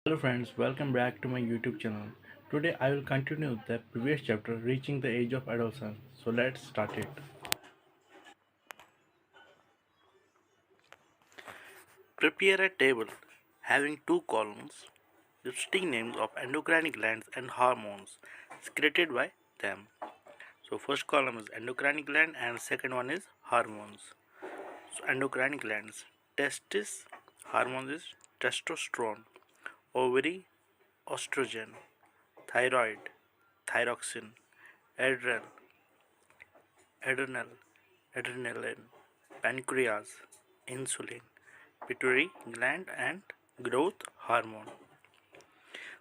Hello friends, welcome back to my YouTube channel. Today I will continue the previous chapter reaching the age of adolescence. So let's start it. Prepare a table having two columns listing names of endocrine glands and hormones secreted by them. So first column is endocrine gland and second one is hormones. So endocrine glands, testis, hormones is testosterone, ovary, estrogen, thyroid, thyroxine, adrenal, adrenal, adrenaline, pancreas, insulin, pituitary gland, and growth hormone.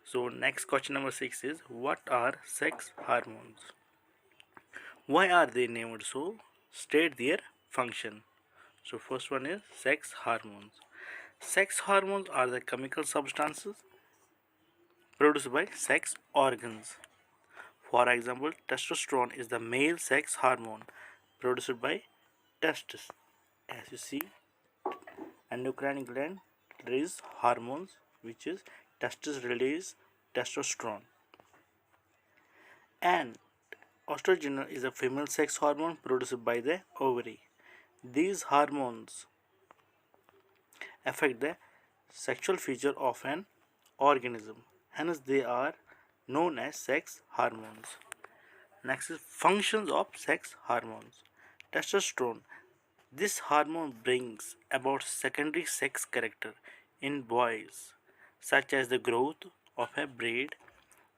So next question number 6 is what are sex hormones? Why are they named so? State their function. So first one is sex hormones. Sex hormones are the chemical substances produced by sex organs. For example, testosterone is the male sex hormone produced by testes. As you see, endocrine gland release hormones which is testes release testosterone, and estrogen is a female sex hormone produced by the ovary. These hormones affect the sexual feature of an organism, hence they are known as sex hormones. Next is functions of sex hormones. Testosterone, this hormone brings about secondary sex character in boys, such as the growth of a braid,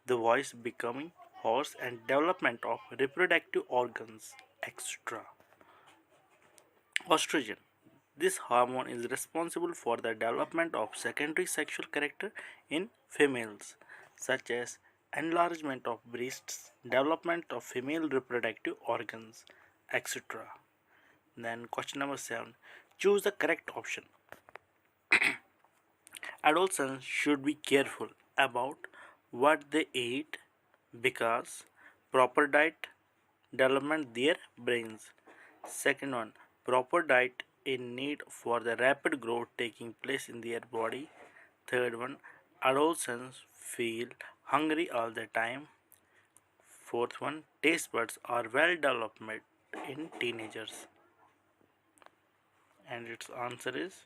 the voice becoming hoarse, and development of reproductive organs, etc. Estrogen. This hormone is responsible for the development of secondary sexual character in females, such as enlargement of breasts, development of female reproductive organs, etc. Then question number 7. Choose the correct option. Adolescents should be careful about what they eat because proper diet development their brains. Second one, proper diet in need for the rapid growth taking place in their body. Third one, adolescents feel hungry all the time. Fourth one, taste buds are well developed in teenagers. And its answer is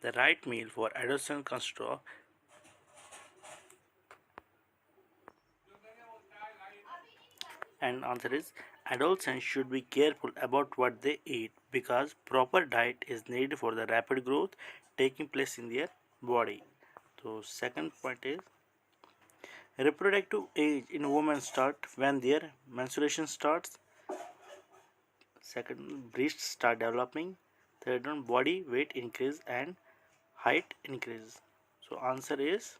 the right meal for adolescent consists of, and answer is adolescents should be careful about what they eat because proper diet is needed for the rapid growth taking place in their body. So second point is reproductive age in women start when their menstruation starts. Second, breasts start developing. Third one, body weight increase and height increase. So answer is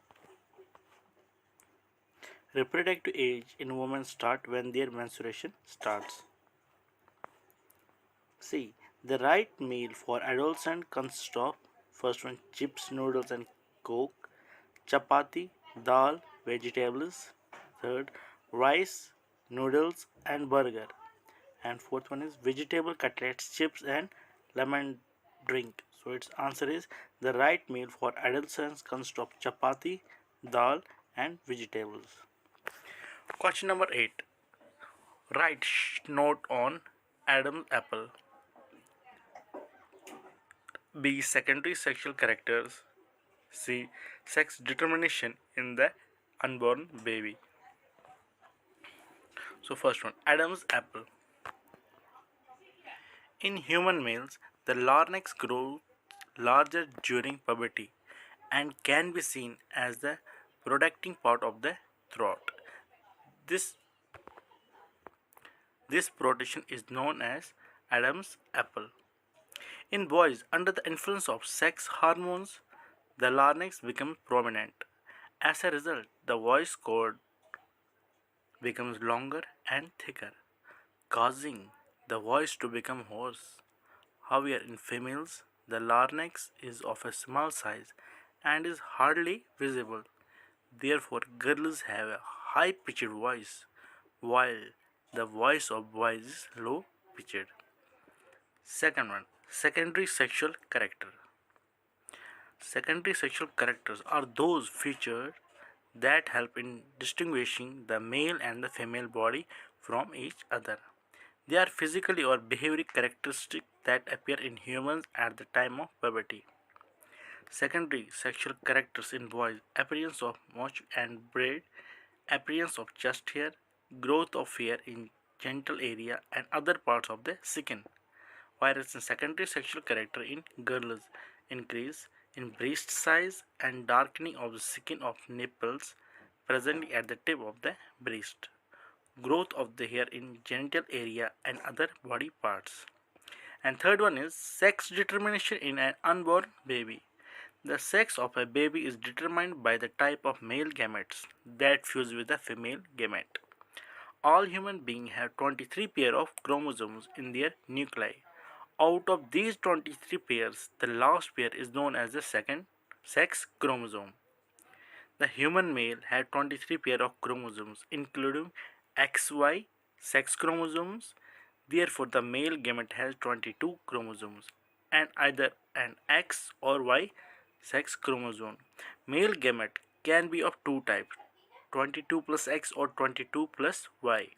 reproductive age in women start when their menstruation starts. See, the right meal for adolescent consists of first one chips, noodles and coke, chapati, dal, vegetables, third rice, noodles and burger, and fourth one is vegetable cutlets, chips and lemon drink. So its answer is the right meal for adolescents consists of chapati, dal and vegetables. Question number 8. Write note on Adam's apple. B. Secondary sexual characters. C. Sex determination in the unborn baby. So first one, Adam's apple. In human males, the larynx grows larger during puberty and can be seen as the protecting part of the throat. This this protection is known as Adam's apple. In boys under the influence of sex hormones, the larynx becomes prominent. As a result, the voice cord becomes longer and thicker, causing the voice to become hoarse. However, in females, the larynx is of a small size and is hardly visible. Therefore, girls have a high pitched voice, while the voice of boys is low pitched. Second one, secondary sexual character. Secondary sexual characters are those features that help in distinguishing the male and the female body from each other. They are physically or behavioral characteristics that appear in humans at the time of puberty. Secondary sexual characters involve appearance of mouth and braid, appearance of chest hair, growth of hair in genital area and other parts of the skin. Whereas in secondary sexual character in girls increase in breast size and darkening of the skin of nipples presently at the tip of the breast, growth of the hair in genital area and other body parts. And third one is sex determination in an unborn baby. The sex of a baby is determined by the type of male gametes that fuse with the female gamete. All human beings have 23 pair of chromosomes in their nuclei. Out of these 23 pairs, the last pair is known as the second sex chromosome. The human male has 23 pair of chromosomes including XY sex chromosomes. Therefore, the male gamete has 22 chromosomes and either an X or Y sex chromosome. Male gamete can be of two types, 22 plus X or 22 plus Y.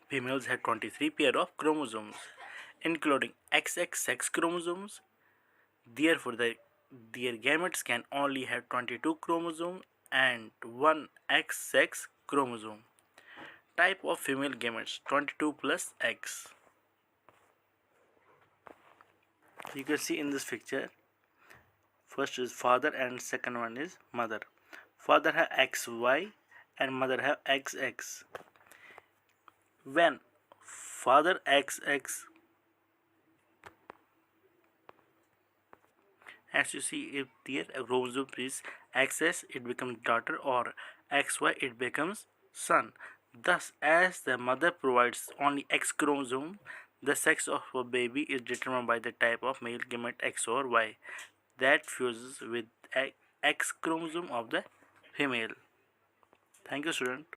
Females have 23 pair of chromosomes including XX sex chromosomes. Therefore, their gametes can only have 22 chromosomes and one X sex chromosome. Type of female gametes 22 plus X. You can see in this picture, first is father and second one is mother. Father have XY and mother have XX. When father XX, as you see, if their chromosome is XS, it becomes daughter, or XY, it becomes son. Thus, as the mother provides only X chromosome, the sex of a baby is determined by the type of male gamete X or Y that fuses with X chromosome of the female. Thank you, student.